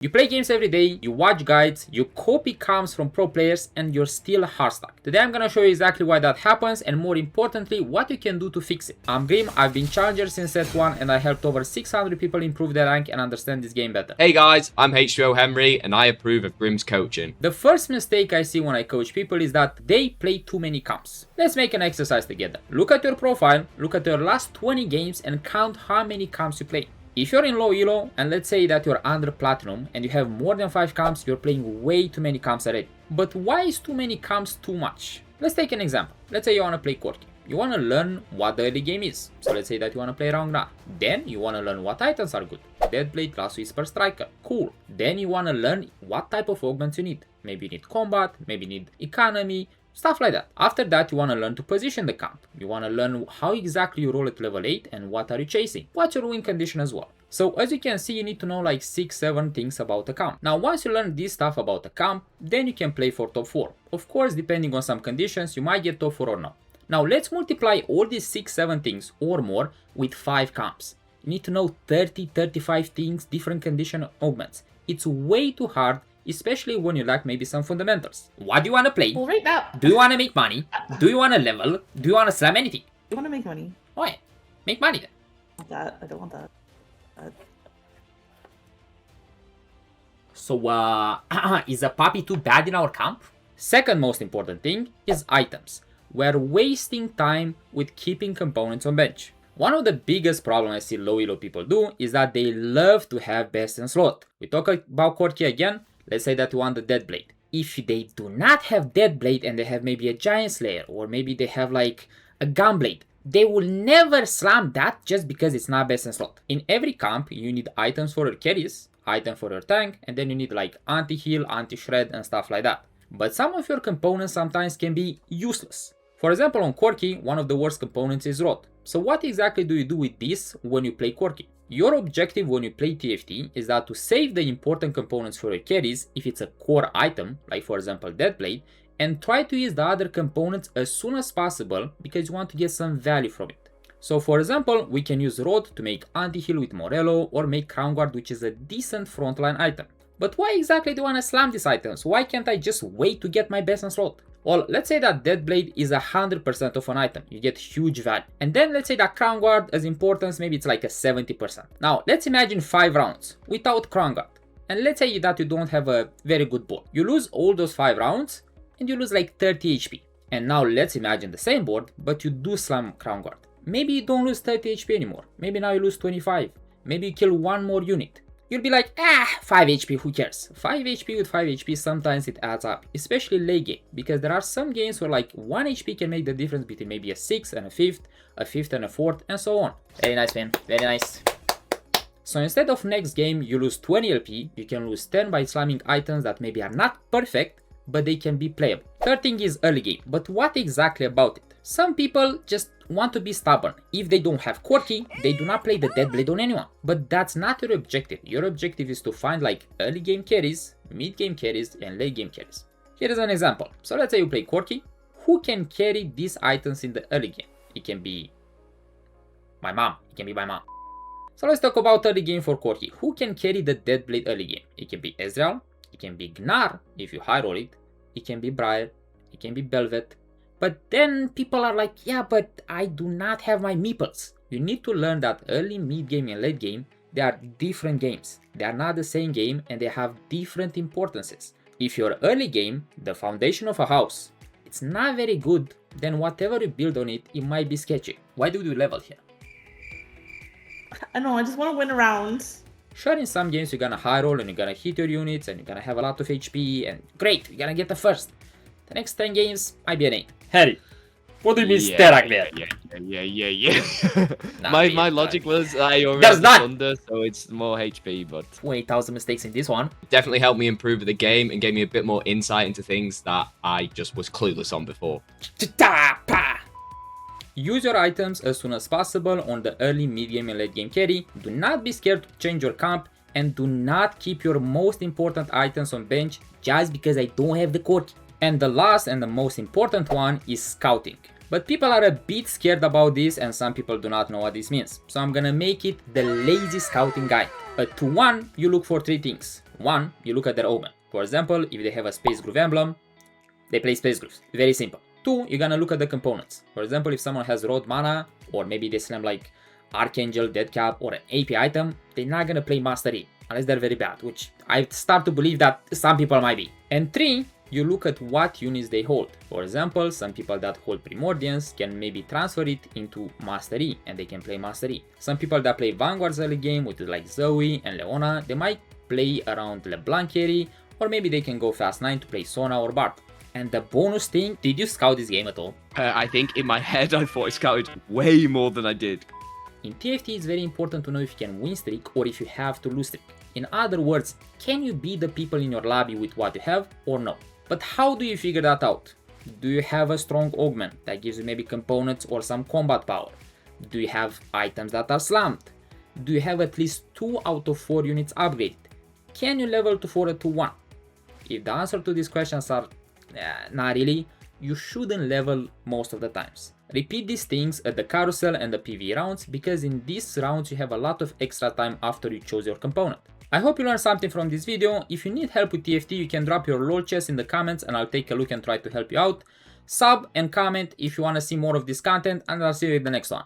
You play games every day, you watch guides, you copy comms from pro players, and you're still Hardstuck. Today I'm gonna show you exactly why that happens and more importantly what you can do to fix it. I'm Grim, I've been challenger since set 1 and I helped over 600 people improve their rank and understand this game better. Hey guys, I'm H2O Henry and I approve of Grim's coaching. The first mistake I see when I coach people is that they play too many comps. Let's make an exercise together. Look at your profile, look at your last 20 games and count how many comps you play. If you're in low elo and let's say that you're under platinum and you have more than 5 comps, you're playing way too many comps already. But why is too many comps too much? Let's take an example. Let's say you want to play Corki. You want to learn what the early game is. So let's say that you want to play Rangnar. Then you want to learn what items are good. Deadblade, Glass Whisper, Striker. Cool. Then you want to learn what type of augments you need. Maybe you need combat, maybe you need economy, stuff like that. After that, you want to learn to position the camp. You want to learn how exactly you roll at level 8 and what are you chasing. What's your win condition as well. So as you can see, you need to know like 6-7 things about a camp. Now once you learn this stuff about a camp, then you can play for top 4. Of course, depending on some conditions, you might get top 4 or not. Now let's multiply all these 6-7 things or more with 5 camps. You need to know 30-35 things, different condition augments. It's way too hard, especially when you lack maybe some fundamentals. What do you want to play? Well, right now. Do you want to make money? Do you want to level? Do you want to slam anything? I want to make money. Oh yeah, make money then. I want that. I don't want that. So is a puppy too bad in our camp? Second most important thing is items. We're wasting time with keeping components on bench. One of the biggest problems I see low elo people do is that they love to have best in slot. We talk about Corki again. Let's say that you want the Deadblade. If they do not have Deadblade and they have maybe a Giant Slayer or maybe they have like a Gunblade, they will never slam that just because it's not best in slot. In every camp, you need items for your carries, item for your tank, and then you need like anti-heal, anti-shred and stuff like that. But some of your components sometimes can be useless. For example, on Corki, one of the worst components is Rot. So what exactly do you do with this when you play Corki? Your objective when you play TFT is that to save the important components for your carries if it's a core item, like for example Deadblade, and try to use the other components as soon as possible because you want to get some value from it. So for example, we can use Rod to make anti-heal with Morello or make Crown Guard, which is a decent frontline item. But why exactly do you want to slam these items? Why can't I just wait to get my best in slot? Well, let's say that Deadblade is 100% of an item, you get huge value. And then let's say that Crown Guard as importance, maybe it's like a 70%. Now let's imagine 5 rounds without Crown Guard. And let's say that you don't have a very good board. You lose all those 5 rounds and you lose like 30 HP. And now let's imagine the same board, but you do slam Crown Guard. Maybe you don't lose 30 HP anymore. Maybe now you lose 25. Maybe you kill one more unit. You'll be like, 5 HP, who cares? 5 HP with 5 HP, sometimes it adds up, especially late game, because there are some games where like 1 HP can make the difference between maybe a 6th and a 5th, a 5th and a 4th, and so on. Very nice, man, very nice. So instead of next game you lose 20 LP, you can lose 10 by slamming items that maybe are not perfect, but they can be playable. Third thing is early game, but what exactly about it? Some people just want to be stubborn. If they don't have Corki, they do not play the Deadblade on anyone. But that's not your objective. Your objective is to find like early game carries, mid game carries, and late game carries. Here is an example. So let's say you play Corki. Who can carry these items in the early game? It can be my mom. It can be my mom. So let's talk about early game for Corki. Who can carry the Deadblade early game? It can be Ezreal. It can be Gnar if you high roll it. It can be Briar. It can be Belvet. But then people are like, yeah, but I do not have my meeples. You need to learn that early, mid game and late game, they are different games. They are not the same game and they have different importances. If your early game, the foundation of a house, it's not very good, then whatever you build on it, it might be sketchy. Why do you level here? I know, I just want to win around. Sure, in some games you're gonna high roll and you're gonna hit your units and you're gonna have a lot of HP and great, you're gonna get the first. The next 10 games might be an 8. Harry, what do you mean Sterak there? Yeah. my logic was I already That's have Thunder, so it's more HP, but 8,000 mistakes in this one. definitely helped me improve the game and gave me a bit more insight into things that I just was clueless on before. Use your items as soon as possible on the early, mid game and late game carry. Do not be scared to change your camp and do not keep your most important items on bench just because I don't have the Corki. And the last and the most important one is scouting. But people are a bit scared about this and some people do not know what this means. So I'm gonna make it the lazy scouting guide. At 2-1, you look for 3 things. One, you look at their augment. For example, if they have a Space Groove emblem, they play Space Grooves. Very simple. Two, you're gonna look at the components. For example, if someone has Road Mana, or maybe they slam like Archangel, Deadcap, or an AP item, they're not gonna play Master E, unless they're very bad, which I start to believe that some people might be. And three, you look at what units they hold. For example, some people that hold Primordians can maybe transfer it into Master E, and they can play Master E. Some people that play Vanguards early game with like Zoe and Leona, they might play around LeBlanc carry, or maybe they can go Fast 9 to play Sona or Bard. And the bonus thing, did you scout this game at all? I think in my head I thought I scouted way more than I did. In TFT, it's very important to know if you can win streak or if you have to lose streak. In other words, can you beat the people in your lobby with what you have or no? But how do you figure that out? Do you have a strong augment that gives you maybe components or some combat power? Do you have items that are slammed? Do you have at least 2 out of 4 units upgraded? Can you level to 4 to 1? If the answer to these questions are not really, you shouldn't level most of the times. Repeat these things at the carousel and the PvE rounds, because in these rounds you have a lot of extra time after you chose your component. I hope you learned something from this video. If you need help with TFT, you can drop your LOL chest in the comments and I'll take a look and try to help you out. Sub and comment if you want to see more of this content, and I'll see you in the next one.